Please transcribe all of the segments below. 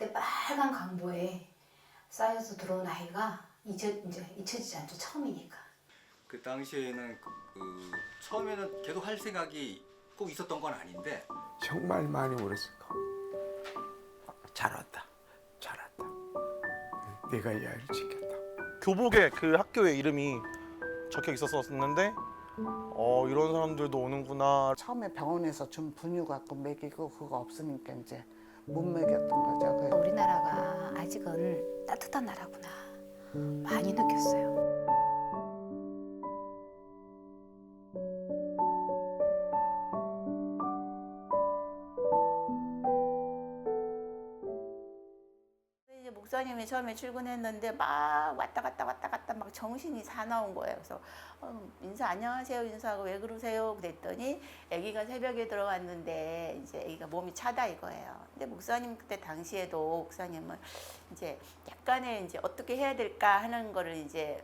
그때 빨간 강보에 쌓여서 들어온 아이가 이제 잊혀지지 않죠. 처음이니까. 그 당시에는 처음에는 계속 할 생각이 꼭 있었던 건 아닌데 정말 많이 울었을 거. 잘 왔다. 잘 왔다. 내가 이 아이를 지켰다. 교복에 그 학교의 이름이 적혀 있었었는데 이런 사람들도 오는구나. 처음에 병원에서 준 분유 갖고 먹이고 그거 없으니까 이제 못 먹였던 거죠. 우리나라가 아직은 따뜻한 나라구나 많이 느꼈어요. 이제 목사님이 처음에 출근했는데 막 왔다 갔다 막 정신이 사나운 거예요. 그래서 인사 안녕하세요 인사하고 왜 그러세요 그랬더니 아기가 새벽에 들어왔는데 이제 아기가 몸이 차다 이거예요. 근데 목사님 그때 당시에도 목사님은 이제 약간의 이제 어떻게 해야 될까 하는 거를 이제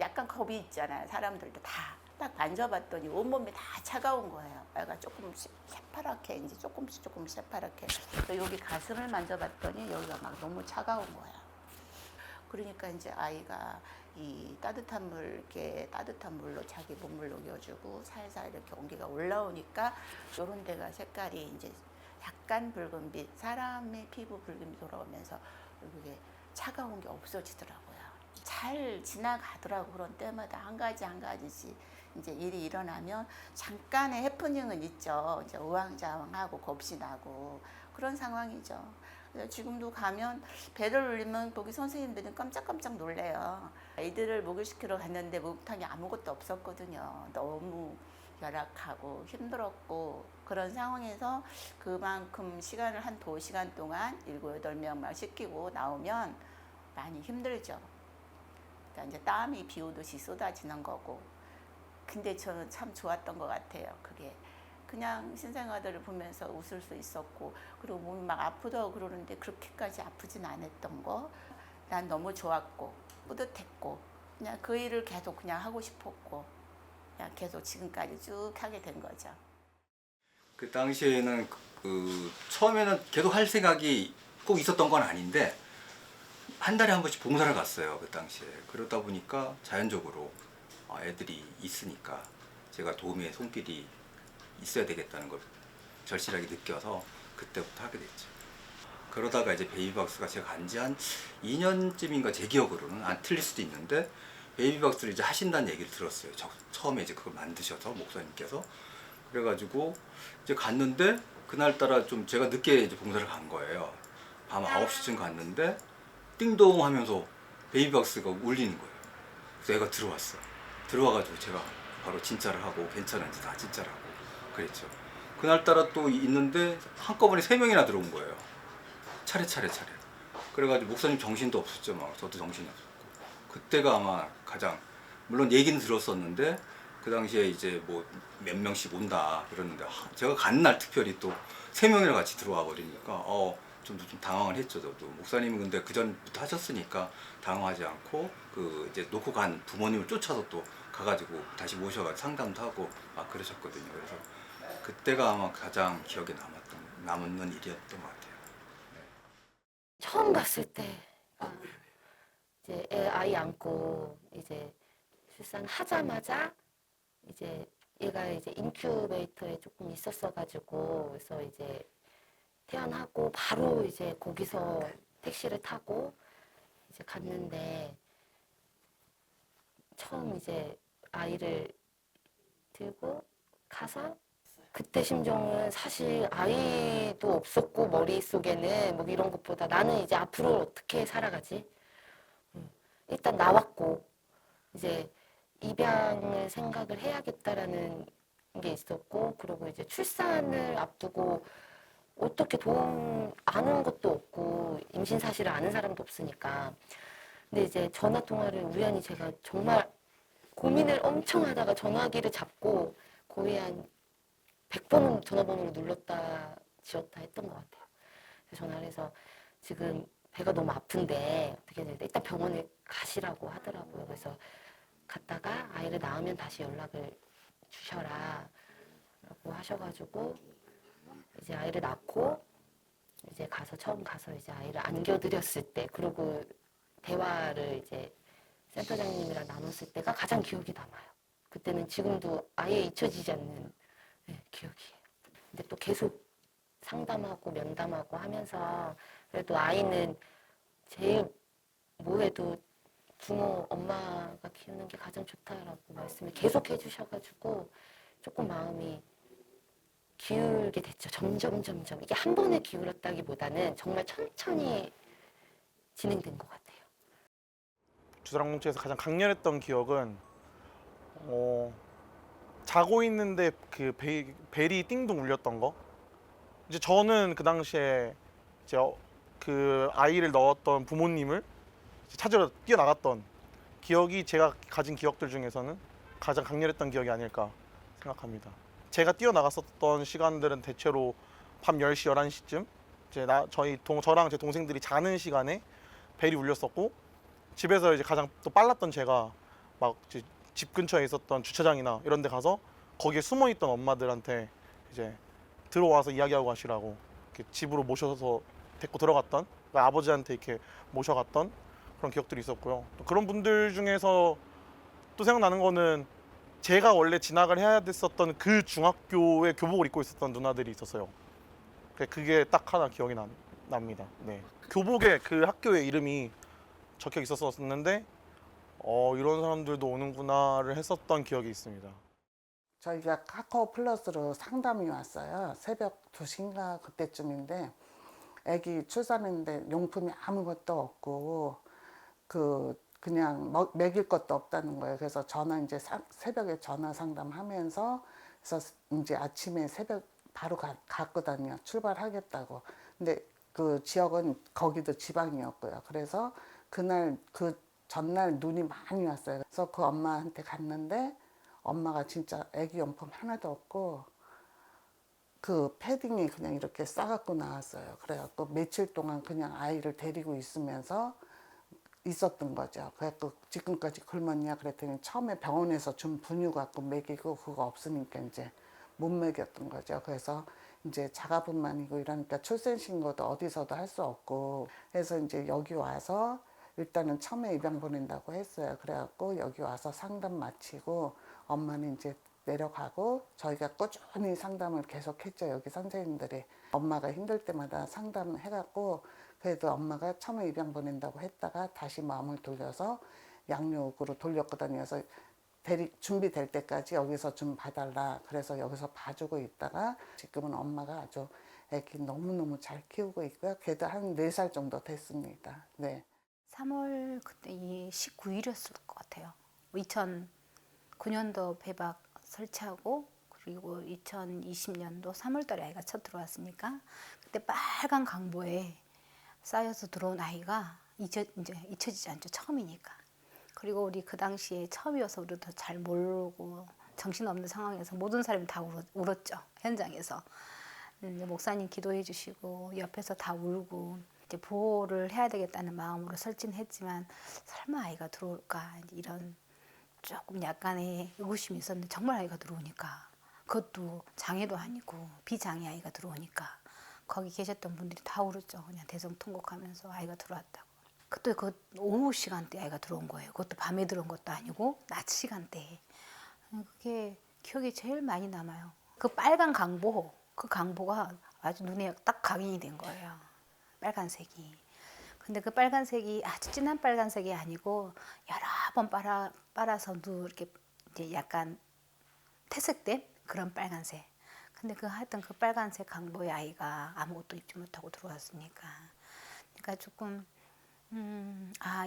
약간 겁이 있잖아요. 사람들도 다. 딱 만져봤더니 온몸이 다 차가운 거예요. 애가 조금씩 새파랗게 이제 조금씩 새파랗게. 또 여기 가슴을 만져봤더니 여기가 막 너무 차가운 거예요. 그러니까 이제 아이가 이 따뜻한 물 이렇게 따뜻한 물로 자기 몸을 녹여주고 살살 이렇게 온기가 올라오니까 요런 데가 색깔이 이제 약간 붉은빛, 사람의 피부 붉은빛 돌아오면서 이게 차가운 게 없어지더라고요. 잘 지나가더라고. 그런 때마다 한 가지씩 이제 일이 일어나면 잠깐의 해프닝은 있죠. 이제 우왕좌왕하고 겁신하고 그런 상황이죠. 그래서 지금도 가면 배를 울리면 거기 선생님들은 깜짝깜짝 놀래요. 아이들을 목욕시키러 갔는데 목욕탕에 아무것도 없었거든요. 너무 열악하고 힘들었고 그런 상황에서 그만큼 시간을 한 2시간 동안 7, 8명만 시키고 나오면 많이 힘들죠. 그러니까 이제 땀이 비 오듯이 쏟아지는 거고. 근데 저는 참 좋았던 것 같아요. 그게 그냥 신생아들을 보면서 웃을 수 있었고 그리고 몸이 막 아프다고 그러는데 그렇게까지 아프진 않았던 거. 난 너무 좋았고 뿌듯했고 그냥 그 일을 계속 그냥 하고 싶었고 그냥 계속 지금까지 쭉 하게 된 거죠. 그 당시에는 처음에는 계속 할 생각이 꼭 있었던 건 아닌데 한 달에 한 번씩 봉사를 갔어요. 그 당시에. 그러다 보니까 자연적으로 애들이 있으니까 제가 도움의 손길이 있어야 되겠다는 걸 절실하게 느껴서 그때부터 하게 됐죠. 그러다가 이제 베이비박스가 제가 간 지 한 2년쯤인가 제 기억으로는 안 틀릴 수도 있는데 베이비박스를 이제 하신다는 얘기를 들었어요. 처음에 이제 그걸 만드셔서 목사님께서 그래가지고 이제 갔는데 그날따라 좀 제가 늦게 이제 봉사를 간 거예요. 밤 9시쯤 갔는데 띵동 하면서 베이비박스가 울리는 거예요. 그래서 애가 들어왔어. 들어와가지고 제가 바로 진짜를 하고 괜찮은지 다 진짜를 하고 그랬죠. 그날따라 또 있는데 한꺼번에 3명이나 들어온 거예요. 차례. 그래가지고 목사님 정신도 없었죠. 막 저도 정신이 없었고 그때가 아마 가장 물론 얘기는 들었었는데 그 당시에 이제 뭐 몇 명씩 온다 그랬는데 제가 간 날 특별히 또 3명이나 같이 들어와 버리니까 좀 당황을 했죠. 저도 목사님은 근데 그 전부터 하셨으니까 당황하지 않고 그 이제 놓고 간 부모님을 쫓아서 또 가가지고 다시 모셔가지고 상담도 하고 막 그러셨거든요. 그래서 그때가 아마 가장 기억에 남는 일이었던 것 같아요. 처음 봤을 때 이제 아이 안고 이제 출산하자마자 이제 얘가 이제 인큐베이터에 조금 있었어가지고 그래서 이제 태어나고 바로 이제 거기서 택시를 타고 이제 갔는데 처음 이제 아이를 들고 가서 그때 심정은 사실 아이도 없었고 머릿속에는 뭐 이런 것보다 나는 이제 앞으로 어떻게 살아가지? 일단 나왔고 이제 입양을 생각을 해야겠다라는 게 있었고 그리고 이제 출산을 앞두고 어떻게 도움 아는 것도 없고 임신 사실을 아는 사람도 없으니까 근데 이제 전화 통화를 우연히 제가 정말 고민을 엄청 하다가 전화기를 잡고 거의 한 100번은 전화번호를 눌렀다 지웠다 했던 것 같아요. 그래서 전화를 해서 지금 배가 너무 아픈데 어떻게 해야 되나 일단 병원에 가시라고 하더라고요. 그래서 갔다가 아이를 낳으면 다시 연락을 주셔라 라고 하셔가지고 이제 아이를 낳고 이제 처음 가서 이제 아이를 안겨드렸을 때, 그리고 대화를 이제 센터장님이랑 나눴을 때가 가장 기억이 남아요. 그때는 지금도 아예 잊혀지지 않는 기억이에요. 근데 또 계속 상담하고 면담하고 하면서 그래도 아이는 제일 뭐해도 부모, 엄마가 키우는 게 가장 좋다라고 말씀을 계속 해주셔가지고 조금 마음이 기울게 됐죠. 점점. 이게 한 번에 기울었다기보다는 정말 천천히 진행된 것 같아요. 주사랑공채에서 가장 강렬했던 기억은 자고 있는데 그 벨이 띵동 울렸던 거. 이제 저는 그 당시에 이제 그 아이를 넣었던 부모님을 찾으러 뛰어나갔던 기억이 제가 가진 기억들 중에서는 가장 강렬했던 기억이 아닐까 생각합니다. 제가 뛰어나갔었던 시간들은 대체로 밤 10시, 11시쯤 이제 저랑 제 동생들이 자는 시간에 벨이 울렸었고, 집에서 이제 가장 또 빨랐던 제가 막 이제 집 근처에 있었던 주차장이나 이런 데 가서 거기에 숨어 있던 엄마들한테 이제 들어와서 이야기하고 가시라고 이렇게 집으로 모셔서 데리고 들어갔던, 그러니까 아버지한테 이렇게 모셔갔던 그런 기억들이 있었고요. 또 그런 분들 중에서 또 생각나는 거는 제가 원래 진학을 해야 됐었던 그 중학교에 교복을 입고 있었던 누나들이 있었어요. 그게 딱 하나 기억이 납니다. 네. 교복에 그 학교의 이름이 적혀 있었었는데 이런 사람들도 오는구나를 했었던 기억이 있습니다. 저희가 카카오 플러스로 상담이 왔어요. 새벽 2시인가 그때쯤인데 아기 출산했는데 용품이 아무것도 없고 그냥 먹일 것도 없다는 거예요. 그래서 새벽에 전화 상담하면서 그래서 이제 아침에 새벽 바로 갔거든요. 출발하겠다고. 근데 그 지역은 거기도 지방이었고요. 그래서 그 전날 눈이 많이 왔어요. 그래서 그 엄마한테 갔는데 엄마가 진짜 아기 용품 하나도 없고 그 패딩이 그냥 이렇게 싸갖고 나왔어요. 그래갖고 며칠 동안 그냥 아이를 데리고 있었던 거죠. 그래갖고 지금까지 굶었냐 그랬더니 처음에 병원에서 준 분유 갖고 먹이고 그거 없으니까 이제 못 먹였던 거죠. 그래서 이제 자가분만이고 이러니까 출생신고도 어디서도 할 수 없고 해서 이제 여기 와서 일단은 처음에 입양 보낸다고 했어요. 그래갖고 여기 와서 상담 마치고 엄마는 이제 내려가고 저희가 꾸준히 상담을 계속 했죠. 여기 선생님들이 엄마가 힘들 때마다 상담해갖고 그래도 엄마가 처음에 입양 보낸다고 했다가 다시 마음을 돌려서 양육으로 돌렸거든요. 그래서 준비될 때까지 여기서 좀 봐달라. 그래서 여기서 봐주고 있다가 지금은 엄마가 아주 애기 너무너무 잘 키우고 있고요. 걔도 한 4살 정도 됐습니다. 네. 3월 그때 19일이었을 것 같아요. 2009년도 배박 설치하고 그리고 2020년도 3월달에 아이가 첫 들어왔으니까 그때 빨간 강보에 쌓여서 들어온 아이가 이제 잊혀지지 않죠. 처음이니까. 그리고 우리 그 당시에 처음이어서 우리도 잘 모르고 정신없는 상황에서 모든 사람이 다 울었죠. 현장에서. 목사님 기도해 주시고 옆에서 다 울고 이제 보호를 해야 되겠다는 마음으로 설치는 했지만 설마 아이가 들어올까 이런 조금 약간의 의구심이 있었는데 정말 아이가 들어오니까 그것도 장애도 아니고 비장애 아이가 들어오니까 거기 계셨던 분들이 다 울었죠. 그냥 대성통곡하면서 아이가 들어왔다고. 그때 그 오후 시간대 아이가 들어온 거예요. 그것도 밤에 들어온 것도 아니고 낮 시간대에. 그게 기억이 제일 많이 남아요. 그 빨간 강보, 그 강보가 아주 눈에 딱 각인이 된 거예요. 빨간색이. 근데 그 빨간색이 아주 진한 빨간색이 아니고 여러 번 빨아서도 이렇게 이제 약간 퇴색된 그런 빨간색. 근데 하여튼 그 빨간색 강보의 아이가 아무것도 입지 못하고 들어왔으니까. 그러니까 조금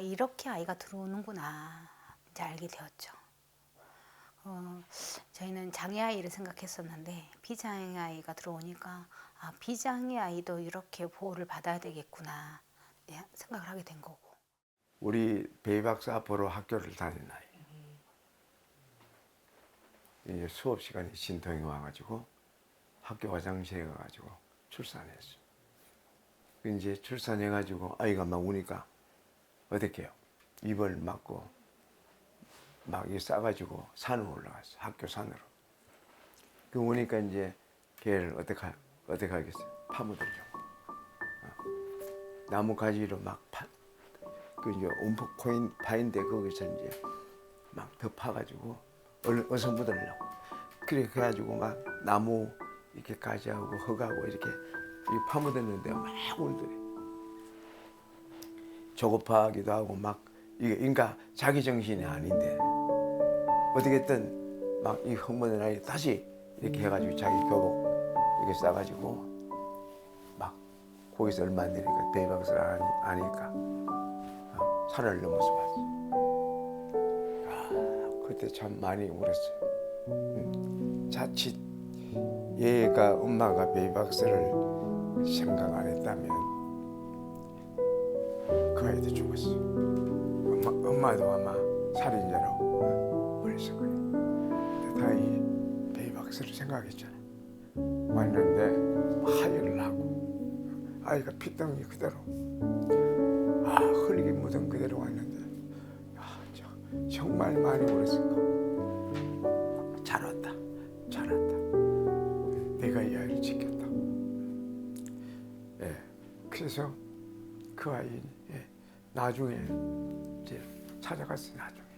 이렇게 아이가 들어오는구나 이제 알게 되었죠. 저희는 장애 아이를 생각했었는데 비장애 아이가 들어오니까 비장애 아이도 이렇게 보호를 받아야 되겠구나 생각을 하게 된 거고. 우리 베이박스 앞으로 학교를 다닌 아이. 이제 수업 시간에 진통이 와가지고 학교 화장실에 가가지고 출산했어. 이제 출산해가지고 아이가 막 우니까 어떻게 해요? 입을 막고 막 싸가지고 산으로 올라갔어. 학교 산으로. 그 오니까 이제 걔를 어떻게 하겠어요? 파묻으려고. 나무 가지로 그 이제 움푹 파인데 거기서 이제 막 덮어가지고 어서 묻으려고. 그래 그래가지고 막 나무 이렇게 가지하고 흙하고 이렇게 파묻었는데 막 울더래. 조급하기도 하고 막 이게 그러니까 자기 정신이 아닌데 어떻게든 막 이 흙묻은 아이 다시 이렇게 해가지고 자기 교복 이렇게 싸가지고 막 거기서 얼마 안 되니까 배박을 아니까 산을 넘어서 왔어. 그때 참 많이 울었어요. 자칫 얘가 엄마가 베이박스를 생각 안 했다면 그 아이도 죽었어. 엄마도 아마 살인자로 버렸을 거예요. 근데 다행히 베이박스를 생각했잖아. 왔는데 하혈을 하고 아이가 피덩이 그대로 흙이 묻은 그대로 왔는데 정말 많이 울었을 거. 잘 왔다. 내가 이 아이를 지켰다. 예, 그래서 그 아이 나중에 이제 찾아갔어요. 나중에.